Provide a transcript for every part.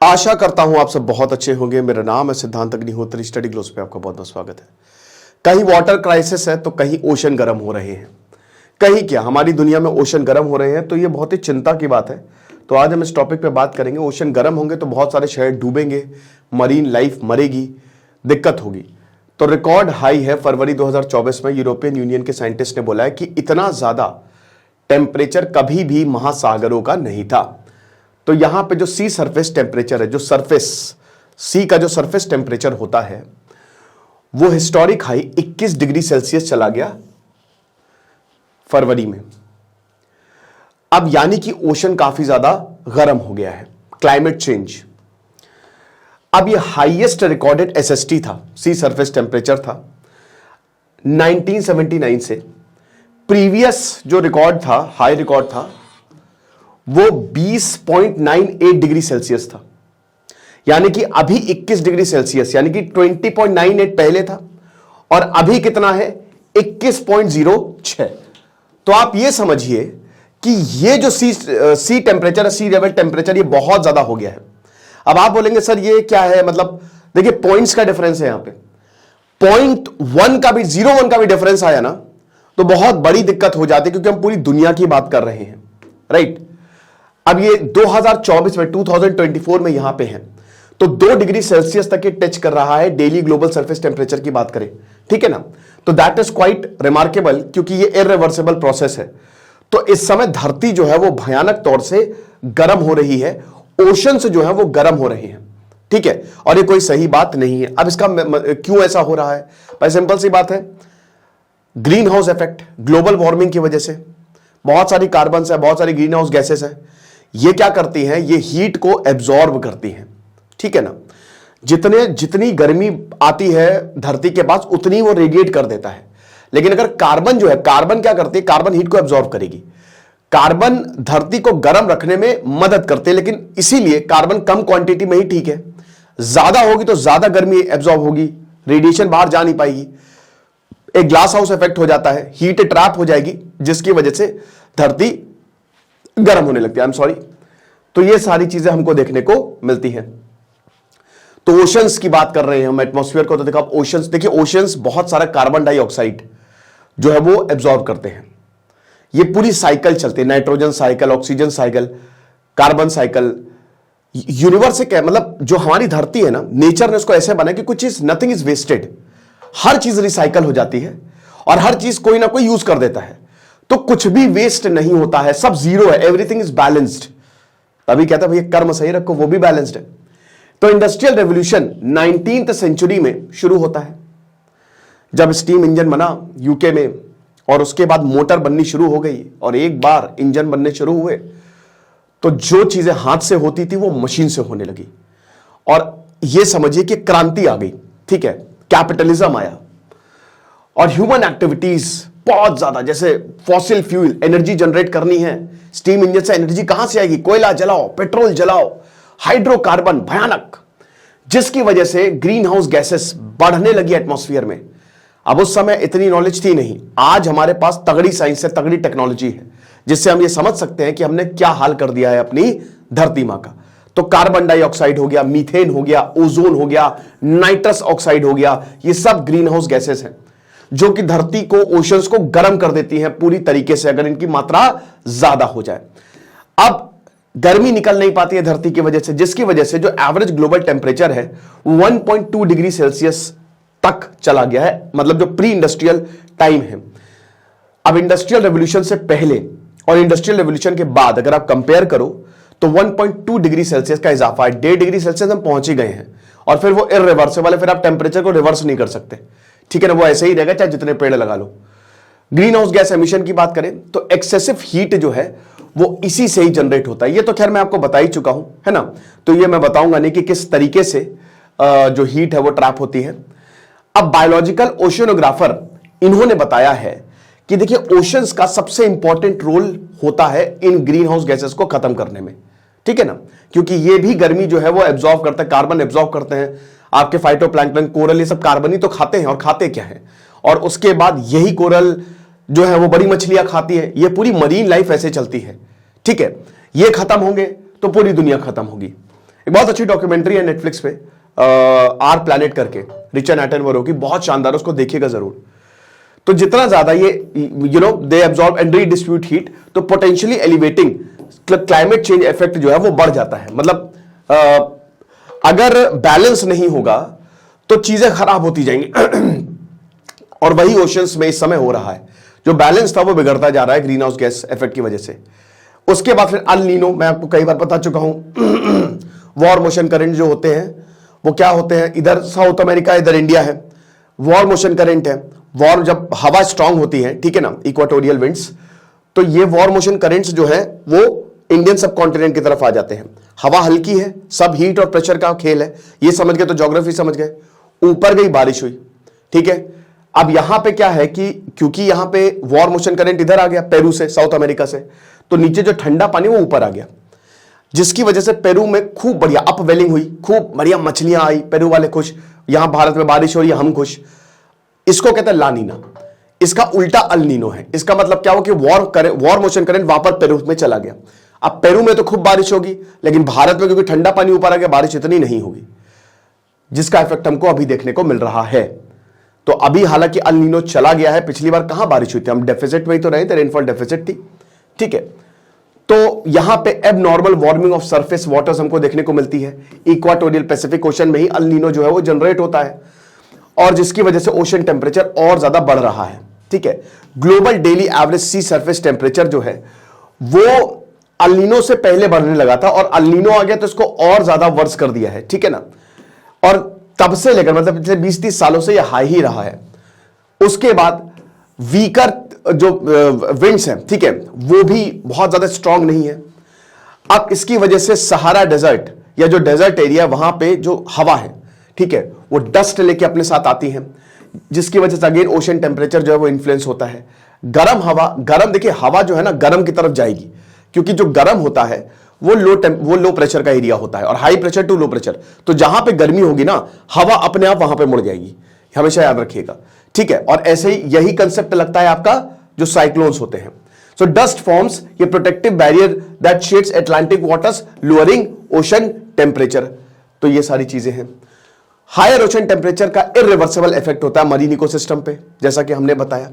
आशा करता हूं आप सब बहुत अच्छे होंगे। मेरा नाम है सिद्धांत अग्निहोत्री। स्टडी ग्लोस पे आपका बहुत बहुत स्वागत है। कहीं वाटर क्राइसिस है तो कहीं ओशन गर्म हो रहे हैं, कहीं क्या हमारी दुनिया में ओशन गर्म हो रहे हैं, तो ये बहुत ही चिंता की बात है। तो आज हम इस टॉपिक पे बात करेंगे। ओशन गर्म होंगे तो बहुत सारे शहर डूबेंगे, मरीन लाइफ मरेगी, दिक्कत होगी। तो रिकॉर्ड हाई है फरवरी 2024 में। यूरोपियन यूनियन के साइंटिस्ट ने बोला है कि इतना ज्यादा टेम्परेचर कभी भी महासागरों का नहीं था। तो यहां पे जो सी सरफेस टेम्परेचर है, जो सरफेस सी का जो सरफेस टेम्परेचर होता है, वो हिस्टोरिक हाई 21 डिग्री सेल्सियस चला गया फरवरी में। अब यानी कि ओशन काफी ज्यादा गर्म हो गया है, क्लाइमेट चेंज। अब ये हाईएस्ट रिकॉर्डेड एसएसटी था, सी सरफेस टेम्परेचर था 1979 से। प्रीवियस जो रिकॉर्ड था, हाई रिकॉर्ड था, वो 20.98 डिग्री सेल्सियस था। यानी कि अभी 21 डिग्री सेल्सियस, यानी कि 20.98 पहले था और अभी कितना है 21.06। तो आप ये समझिए कि ये जो सी टेम्परेचर है, सी लेवल टेम्परेचर, ये बहुत ज्यादा हो गया है। अब आप बोलेंगे सर ये क्या है, मतलब देखिए पॉइंट्स का डिफरेंस है। यहां पे 0.1 का भी 0.1 का भी डिफरेंस आया ना तो बहुत बड़ी दिक्कत हो जाती है, क्योंकि हम पूरी दुनिया की बात कर रहे हैं, राइट। अब ये 2024 में 2024 में यहां पे है तो 2 डिग्री सेल्सियस तक ये टच कर रहा है डेली ग्लोबल सरफेस टेम्परेचर की बात करें, ठीक है ना। तो दैट इज क्वाइट रिमार्केबल, क्योंकि ये इररिवर्सिबल प्रोसेस है। तो इस समय धरती जो है वो भयानक तौर से गर्म हो रही है, ओशन से जो है वो गर्म हो रहे हैं, ठीक है। और ये कोई सही बात नहीं है। अब इसका क्यों ऐसा हो रहा है, भाई सिंपल सी बात है, green house effect, global warming की वजह से बहुत सारी कार्बन है, बहुत सारी ग्रीन हाउस गैसेस है। ये क्या करती हैं, ये हीट को एब्जॉर्ब करती हैं, ठीक है ना। जितनी गर्मी आती है धरती के पास उतनी वो रेडिएट कर देता है। लेकिन अगर कार्बन जो है, कार्बन क्या करती है, कार्बन हीट को एब्जॉर्ब करेगी। कार्बन धरती को गर्म रखने में मदद करते हैं, लेकिन इसीलिए कार्बन कम क्वांटिटी में ही ठीक है। ज्यादा होगी तो ज्यादा गर्मी एब्जॉर्ब होगी, रेडिएशन बाहर जा नहीं पाएगी, एक ग्लास हाउस इफेक्ट हो जाता है, हीट ट्रैप हो जाएगी, जिसकी वजह से धरती गर्म होने लगती है। I am sorry. तो ये सारी चीजें हमको देखने को मिलती हैं। तो ओशंस की बात कर रहे हैं हम, एटमॉस्फेयर को तो देखा, ओशंस देखिए, ओशंस बहुत सारा कार्बन डाइऑक्साइड जो है वो एब्जॉर्ब करते हैं। ये पूरी साइकिल चलती है, nitrogen cycle, oxygen cycle, carbon cycle. Universe से क्या, मतलब जो हमारी धरती है ना, नेचर ने उसको ऐसे बनाया कि कुछ चीज, नथिंग इज वेस्टेड, हर चीज रिसाइकल हो जाती है और हर चीज कोई ना कोई यूज कर देता है। तो कुछ भी वेस्ट नहीं होता है, सब जीरो है, एवरीथिंग इज बैलेंस्ड। तभी कहता है भैया कर्म सही रखो, वो भी बैलेंस्ड है। तो इंडस्ट्रियल रेवोल्यूशन 19th सेंचुरी में शुरू होता है, जब स्टीम इंजन बना यूके में, और उसके बाद मोटर बननी शुरू हो गई। और एक बार इंजन बनने शुरू हुए तो जो चीजें हाथ से होती थी वो मशीन से होने लगी, और ये समझिए कि क्रांति आ गई, ठीक है। कैपिटलिज्म आया और ह्यूमन एक्टिविटीज बहुत ज्यादा, जैसे फॉसिल फ्यूल एनर्जी जनरेट करनी है, स्टीम इंजन से एनर्जी कहां से आएगी, कोयला जलाओ, पेट्रोल जलाओ, हाइड्रोकार्बन भयानक, जिसकी वजह से ग्रीन हाउस गैसेस बढ़ने लगी एटमॉस्फेयर में। अब उस समय इतनी नॉलेज थी नहीं, आज हमारे पास तगड़ी साइंस है, तगड़ी टेक्नोलॉजी है, जिससे हम ये समझ सकते हैं कि हमने क्या हाल कर दिया है अपनी धरती मां का। तो कार्बन डाइऑक्साइड हो गया, मीथेन हो गया, ओजोन हो गया, नाइट्रस ऑक्साइड हो गया, ये सब ग्रीन हाउस गैसेस हैं जो कि धरती को, ओशंस को गर्म कर देती हैं पूरी तरीके से, अगर इनकी मात्रा ज्यादा हो जाए। अब गर्मी निकल नहीं पाती है धरती की वजह से, जिसकी वजह से जो एवरेज ग्लोबल टेम्परेचर है 1.2 डिग्री सेल्सियस तक चला गया है, मतलब जो प्री इंडस्ट्रियल टाइम है। अब इंडस्ट्रियल रेवोल्यूशन से पहले और इंडस्ट्रियल रेवोल्यूशन के बाद अगर आप कंपेयर करो तो 1.2 डिग्री सेल्सियस का इजाफा है। 1.5 डिग्री सेल्सियस हम पहुंच ही गए हैं, और फिर वो इररिवर्सिबल है, फिर आप टेम्परेचर को रिवर्स नहीं कर सकते, ठीक है ना। वो ऐसे ही रहेगा चाहे जितने पेड़ लगा लो। ग्रीन हाउस गैस एमिशन की बात करें तो एक्सेसिव हीट जो है वो इसी से ही जनरेट होता है। ये तो खैर मैं आपको बता ही चुका हूं, है ना। तो ये मैं बताऊंगा नहीं कि किस तरीके से जो हीट है वो ट्रैप होती है। अब बायोलॉजिकल ओशियनोग्राफर इन्होंने बताया है कि देखिए ओशंस का सबसे इंपॉर्टेंट रोल होता है इन ग्रीन हाउस गैसेस को खत्म करने में, ठीक है ना, क्योंकि ये भी गर्मी जो है वो एब्जॉर्ब करते हैं, कार्बन एब्जॉर्ब करते हैं। आपके फाइटोप्लैंक्टन, कोरल, ये सब कार्बन ही तो खाते हैं, और खाते क्या है, और उसके बाद यही कोरल जो है वो बड़ी मछलियां खाती है। ये पूरी मरीन लाइफ ऐसे चलती है, ठीक है। ये खत्म होंगे तो पूरी दुनिया खत्म होगी। एक बहुत अच्छी डॉक्यूमेंट्री है नेटफ्लिक्स पे, आर प्लैनेट करके, रिचर्ड एटनबरो की, बहुत शानदार, उसको देखिएगा जरूर। तो जितना ज्यादा ये they absorb and redistribute heat, तो potentially elevating climate change effect जो है वो बढ़ जाता है। मतलब अगर बैलेंस नहीं होगा तो चीजें खराब होती जाएंगी और वही ओशंस में इस समय हो रहा है। जो बैलेंस था वो बिगड़ता जा रहा है ग्रीन हाउस गैस इफेक्ट की वजह से। उसके बाद फिर अल नीनो, मैं आपको कई बार बता चुका हूं, वॉर मोशन करंट जो होते हैं वो क्या होते हैं, इधर साउथ अमेरिका, इधर इंडिया है, वॉर मोशन करंट है। वॉर जब हवा स्ट्रांग होती है, ठीक है ना, इक्वाटोरियल विंड्स, तो ये वॉर मोशन करंट्स जो है वो इंडियन सब कॉन्टिनेंट की तरफ आ जाते हैं। हवा हल्की है, सब हीट और प्रेशर का खेल है, ये समझ गए तो ज्योग्राफी समझ गए। ऊपर गई, बारिश हुई, ठीक है। अब यहां पे क्या है कि क्योंकि यहां पे वॉर मोशन करंट इधर आ गया पेरू से, साउथ अमेरिका से, तो नीचे जो ठंडा पानी वो ऊपर आ गया, जिसकी वजह से पेरू में खूब बढ़िया अपवेलिंग हुई, खूब बढ़िया मछलियां आई, पेरू वाले खुश, यहां भारत में बारिश हो रही है, हम खुश। इसको कहते हैं लानीना। इसका उल्टा अल नीनो है। इसका मतलब क्या हो कि वॉर मोशन करंट वहां पर पेरू में चला गया। अब पेरू में तो खूब बारिश होगी, लेकिन भारत में क्योंकि ठंडा पानी ऊपर आ गया, बारिश इतनी नहीं होगी, जिसका इफेक्ट हमको अभी देखने को मिल रहा है। तो अभी हालांकि अल नीनो चला गया है, पिछली बार कहां बारिश हुई थी, हम डेफिसिट में ही तो रहे थे, रेनफॉल डेफिसिट थी, ठीक है। तो यहां पे एब normal warming of surface waters हमको देखने को मिलती है। इक्वाटोरियल पैसिफिक ओशन में ही अल नीनो जो है वो जनरेट होता है, और जिसकी वजह से ओशन टेम्परेचर और ज्यादा बढ़ रहा है, ठीक है। ग्लोबल डेली एवरेज सी सरफेस टेम्परेचर जो है वो अल नीनो से पहले बढ़ने लगा था, और अल नीनो आ गया तो इसको और ज्यादा वर्स कर दिया है, ठीक है ना। और तब से लेकर मतलब पिछले 20-30 सालों से यह हाई ही रहा है। उसके बाद वीकर जो विंड्स हैं, ठीक है, वो भी बहुत ज्यादा स्ट्रांग नहीं है। अब इसकी वजह से सहारा डेजर्ट या जो डेजर्ट एरिया, वहां पे जो हवा है, ठीक है, वो डस्ट लेके अपने साथ आती है, जिसकी वजह से अगेन ओशन टेम्परेचर जो है वो इन्फ्लुएंस होता है। गर्म हवा, गर्म देखिए हवा जो है ना गर्म की तरफ जाएगी, क्योंकि जो गर्म होता है वो लो प्रेशर का एरिया होता है, और high pressure to low pressure, तो जहां पे गर्मी होगी ना, हवा अपने आप वहां पे मुड़ जाएगी, हमेशा याद रखिएगा, ठीक है। और ऐसे ही यही कंसेप्ट लगता है आपका जो साइक्लोन्स होते हैं। सो डस्ट फॉर्म्स ये protective barrier that shades Atlantic waters, lowering ocean temperature. तो ये सारी चीजें हैं। हायर ओशन टेम्परेचर का इरिवर्सिबल इफेक्ट होता है मरीन इकोसिस्टम पे, जैसा कि हमने बताया।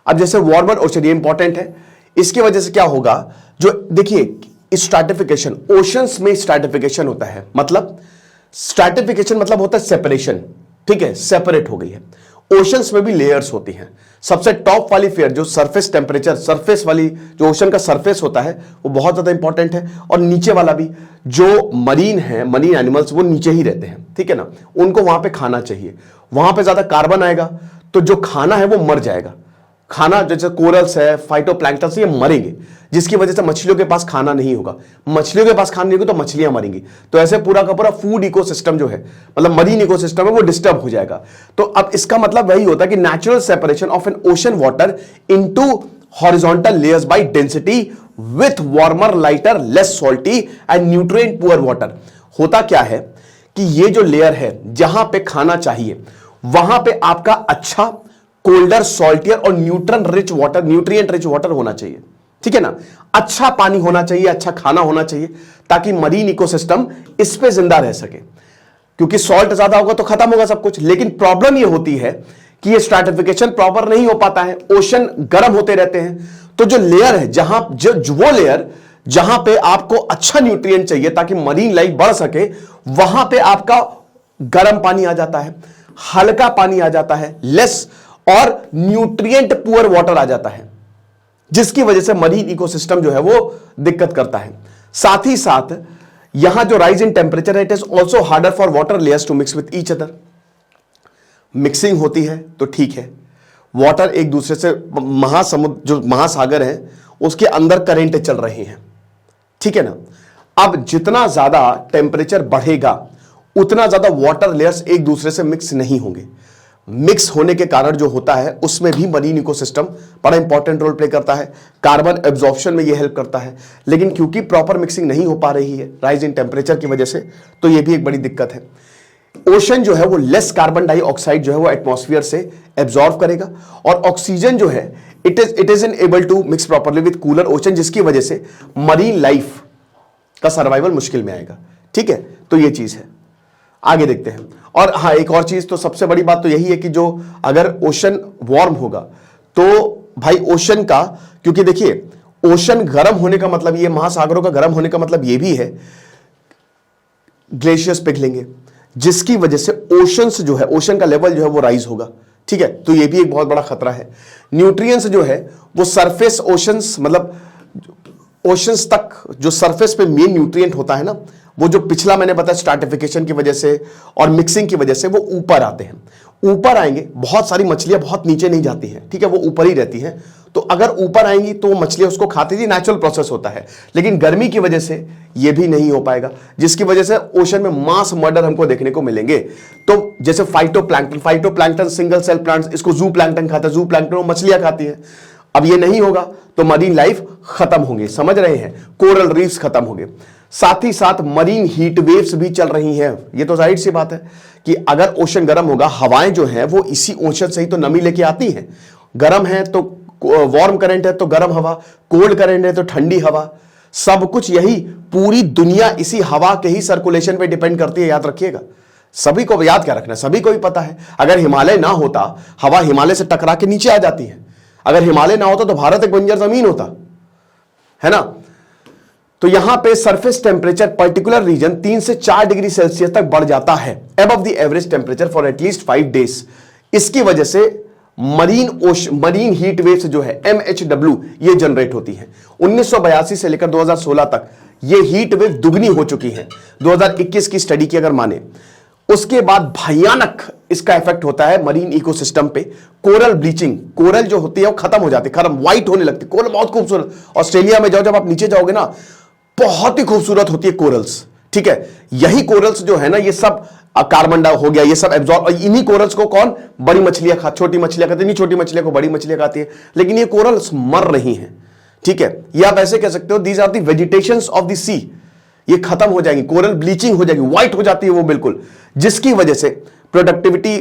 अब जैसे वार्मर ओशन, ये इंपॉर्टेंट है, इसकी वजह से क्या होगा, जो देखिए स्ट्रैटिफिकेशन, ओशंस में स्ट्रैटिफिकेशन होता है, मतलब स्ट्रैटिफिकेशन मतलब होता है सेपरेशन, ठीक है, सेपरेट हो गई है। ओशंस में भी लेयर्स होती हैं। सबसे टॉप वाली फेयर जो सरफेस टेम्परेचर, सरफेस वाली जो ओशन का सरफेस होता है वो बहुत ज्यादा इंपॉर्टेंट है, और नीचे वाला भी, जो मरीन है, मरीन एनिमल्स वो नीचे ही रहते हैं, ठीक है ना, उनको वहां पे खाना चाहिए। वहां पे ज्यादा कार्बन आएगा तो जो खाना है वो मर जाएगा। खाना जैसे कोरल्स है, फाइटोप्लैंक्टन से, ये मरेंगे, जिसकी वजह से मछलियों के पास खाना नहीं होगा। मछलियों के पास खाना नहीं होगा तो मछलियां मरेंगी। तो ऐसे पूरा का पूरा फूड इकोसिस्टम जो है, मतलब मरीन इकोसिस्टम है, वो डिस्टर्ब हो जाएगा। तो अब इसका मतलब वही होता है कि natural separation of N ocean water into horizontal layers by density with warmer, lighter, less salty and nutrient poor water. होता क्या है कि ये जो लेयर है, जहां पे खाना चाहिए वहां पे आपका अच्छा कोल्डर, सॉल्टियर और न्यूट्रिएंट रिच वाटर होना चाहिए, ठीक है ना। अच्छा पानी होना चाहिए, अच्छा खाना होना चाहिए, ताकि मरीन इकोसिस्टम इस पे जिंदा रह सके। क्योंकि सॉल्ट ज्यादा होगा तो खत्म होगा सब कुछ। लेकिन प्रॉब्लम ये होती है कि ये स्ट्रैटिफिकेशन प्रॉपर नहीं हो पाता है, ओशन गर्म होते रहते हैं। तो जो लेयर है, जहां वो लेयर जहां पे आपको अच्छा न्यूट्रिएंट चाहिए ताकि मरीन लाइफ बढ़ सके, वहां पे आपका गर्म पानी आ जाता है, हल्का पानी आ जाता है, लेस और न्यूट्रिएंट पुअर वाटर आ जाता है, जिसकी वजह से मरीन इकोसिस्टम जो है वो दिक्कत करता है। साथ ही साथ यहां जो राइज इन टेम्परेचर है, it is also harder for water layers to mix with each other. Mixing होती है तो ठीक है, वाटर एक दूसरे से, महासमुद्र जो महासागर है उसके अंदर करंट चल रहे हैं, ठीक है ना। अब जितना ज्यादा टेम्परेचर बढ़ेगा उतना ज्यादा वाटर लेयर्स एक दूसरे से मिक्स नहीं होंगे। मिक्स होने के कारण जो होता है उसमें भी मरीन इकोसिस्टम बड़ा इंपॉर्टेंट रोल प्ले करता है, कार्बन एब्जॉर्प्शन में ये हेल्प करता है। लेकिन क्योंकि प्रॉपर मिक्सिंग नहीं हो पा रही है राइज इन टेम्परेचर की वजह से, तो ये भी एक बड़ी दिक्कत है। ओशन जो है वो लेस कार्बन डाइऑक्साइड जो है वो एटमॉस्फेयर से एब्जॉर्व करेगा, और ऑक्सीजन जो है it is able to mix properly with cooler ocean, जिसकी वजह से मरीन लाइफ का सर्वाइवल मुश्किल में आएगा, ठीक है, तो ये चीज है। आगे देखते हैं। और हाँ, एक और चीज, तो सबसे बड़ी बात तो यही है कि जो अगर ओशन वार्म होगा तो भाई ओशन का, क्योंकि देखिए ओशन गर्म होने का मतलब, ये महासागरों का गर्म होने का मतलब ये भी है ग्लेशियर्स पिघलेंगे, जिसकी वजह से ओशंस जो है, ओशन का लेवल जो है वो राइज होगा। ठीक है, तो ये भी एक बहुत बड़ा खतरा है। न्यूट्रिएंट्स जो है वो सरफेस ओशंस, मतलब ओशंस तक जो सरफेस पे मेन न्यूट्रिएंट होता है ना, वो जो पिछला मैंने बताया स्ट्रैटिफिकेशन की वजह से और मिक्सिंग की वजह से वो ऊपर आते हैं। ऊपर आएंगे, बहुत सारी मछलियां बहुत नीचे नहीं जाती हैं, ठीक है, वो ऊपर ही रहती हैं। तो अगर ऊपर आएंगी तो मछलियां उसको खाती थी, नेचुरल प्रोसेस होता है। लेकिन गर्मी की वजह से ये भी नहीं हो पाएगा, जिसकी वजह से ओशन में मास मर्डर हमको देखने को मिलेंगे। तो जैसे फाइटोप्लैंक्टन सिंगल सेल प्लांट्स, इसको जू प्लैंक्टन खाता है, जू प्लैंक्टन मछलियां खाती है। अब ये नहीं होगा तो मरीन लाइफ खत्म होंगे, समझ रहे हैं, कोरल रीफ्स खत्म होंगे। साथ ही साथ मरीन हीट वेव्स भी चल रही हैं। ये तो जाहिर सी बात है कि अगर ओशन गर्म होगा, हवाएं जो हैं वो इसी ओशन से ही तो नमी लेके आती हैं। गर्म है तो वार्म करंट है तो गर्म हवा, कोल्ड करंट है तो ठंडी हवा, सब कुछ यही, पूरी दुनिया इसी हवा के ही सर्कुलेशन पे डिपेंड करती है, याद रखिएगा। सभी को याद क्या रखना, सभी को ही पता है। अगर हिमालय ना होता, हवा हिमालय से टकरा के नीचे आ जाती है। अगर हिमालय ना होता तो भारत एक बंजर जमीन होता है ना। तो यहां पे सरफेस टेम्परेचर पर्टिकुलर रीजन 3 से 4 डिग्री सेल्सियस तक बढ़ जाता है, above the average temperature for at least 5 days. इसकी वजह से मरीन हीट वेव्स जो है MHW ये जनरेट होती है। 1982 से लेकर 2016 तक ये हीट वेव दुगनी हो चुकी है, 2021 की स्टडी की अगर माने। उसके बाद भयानक इसका इफेक्ट होता है मरीन इकोसिस्टम पे। कोरल ब्लीचिंग, कोरल जो होती है वो खत्म हो जाती है, खत्म, व्हाइट होने लगती है। कोरल बहुत खूबसूरत, ऑस्ट्रेलिया में जाओ, जब आप नीचे जाओगे ना, बहुत ही खूबसूरत होती है कोरल्स। ठीक है, यही कोरल्स जो है ना, ये सब कार्बन डाई हो गया, ये सब एब्जॉर्ब, और इन्हीं कोरल्स को कौन, बड़ी मछलियां छोटी मछलियां खाती है, छोटी मछलियां को बड़ी मछलियां खाती है, लेकिन ये कोरल्स मर रही हैं। ठीक है, ये आप ऐसे कह सकते हो, these are the vegetations of the sea. ये खत्म हो जाएंगी, कोरल ब्लीचिंग हो जाएगी, व्हाइट हो जाती है वो बिल्कुल, जिसकी वजह से प्रोडक्टिविटी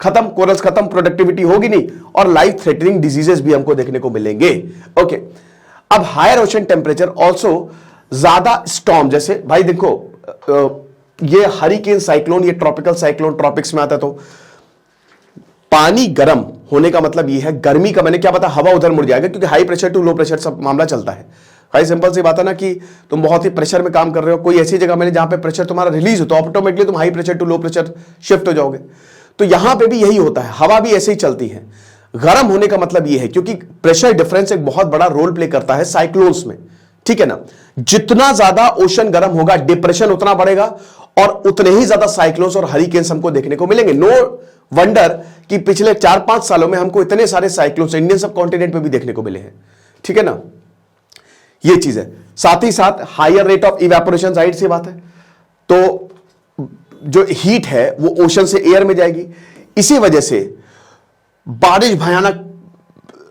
खत्म, कोरल्स खत्म, प्रोडक्टिविटी होगी नहीं, और लाइफ थ्रेटनिंग डिजीजेस भी हमको देखने को मिलेंगे। ओके, अब हायर ओशन टेम्परेचर ऑल्सो ज्यादा स्टॉर्म, जैसे भाई देखो ये हरिकेन साइक्लोन, ये ट्रॉपिकल साइक्लोन ट्रॉपिक्स में आता है, तो पानी गर्म होने का मतलब ये है, गर्मी का मैंने क्या पता, हवा उधर मुड़ जाएगा, क्योंकि high pressure to low pressure सब मामला चलता है। भाई सिंपल सी बात है ना कि तुम बहुत ही प्रेशर में काम कर रहे हो, कोई ऐसी जगह में जहां पे प्रेशर तुम्हारा रिलीज हो, तो ऑटोमेटिकली तुम high pressure to low pressure shift हो जाओगे। तो यहां पे भी यही होता है, हवा भी ऐसे ही चलती है। गर्म होने का मतलब यह है, क्योंकि प्रेशर डिफरेंस एक बहुत बड़ा रोल प्ले करता है साइक्लोन्स में। ठीक है ना, जितना ज्यादा ओशन गर्म होगा, डिप्रेशन उतना बढ़ेगा, और उतने ही ज्यादा साइक्लोन्स और हरिकेन्स हमको देखने को मिलेंगे। नो वंडर कि पिछले 4-5 सालों में हमको इतने सारे साइक्लोन्स इंडियन सब कॉन्टिनेंट पे भी देखने को मिले हैं। ठीक है ना, ये चीज है। साथ ही साथ हायर रेट ऑफ इवेपोरेशन, जाहिर सी बात है, तो जो हीट है वो ओशन से एयर में जाएगी, इसी वजह से बारिश भयानक,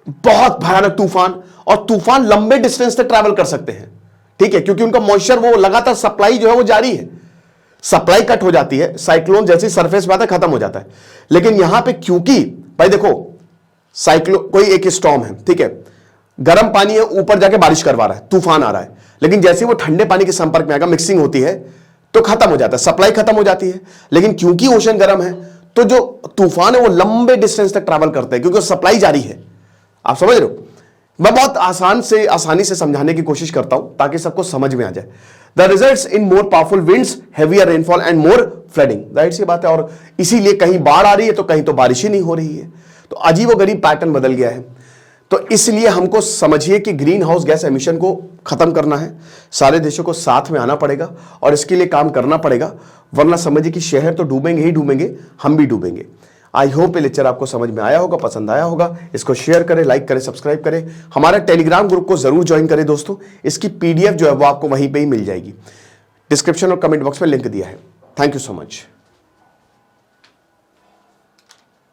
बहुत भयानक तूफान, और तूफान लंबे डिस्टेंस तक ट्रैवल कर सकते हैं। ठीक है, क्योंकि उनका मॉइस्चर, वो लगातार सप्लाई जो है वो जारी है, सप्लाई कट हो जाती है, साइक्लोन जैसी सरफेस पे आता है खत्म हो जाता है। लेकिन यहां पे क्योंकि भाई देखो, साइक्लोन, कोई एक स्टॉर्म है, ठीक है, गर्म पानी है, ऊपर जाके बारिश करवा रहा है, तूफान आ रहा है, लेकिन जैसे वो ठंडे पानी के संपर्क में आएगा, मिक्सिंग होती है, तो खत्म हो जाता है, सप्लाई खत्म हो जाती है। लेकिन क्योंकि ओशन गर्म है, तो जो तूफान है वो लंबे डिस्टेंस तक ट्रैवल करते हैं, क्योंकि सप्लाई जारी है। आप समझ रहे हो, मैं बहुत आसानी से समझाने की कोशिश करता हूं ताकि सबको समझ में आ जाए। The results in more powerful winds, heavier rainfall and more flooding, जाहिर सी बात है, और इसीलिए कहीं बाढ़ आ रही है तो कहीं तो बारिश ही नहीं हो रही है। तो अजीबोगरीब पैटर्न बदल गया है। तो इसलिए हमको समझिए कि ग्रीन हाउस गैस एमिशन को खत्म करना है, सारे देशों को साथ में आना पड़ेगा और इसके लिए काम करना पड़ेगा, वरना समझिए कि शहर तो डूबेंगे ही डूबेंगे, हम भी डूबेंगे। आई होप ये लेक्चर आपको समझ में आया होगा, पसंद आया होगा। इसको शेयर करें, लाइक करें, सब्सक्राइब करें, हमारे टेलीग्राम ग्रुप को जरूर ज्वाइन करें दोस्तों। इसकी PDF जो है वो आपको वहीं पे ही मिल जाएगी, डिस्क्रिप्शन और कमेंट बॉक्स में लिंक दिया है। Thank you so much.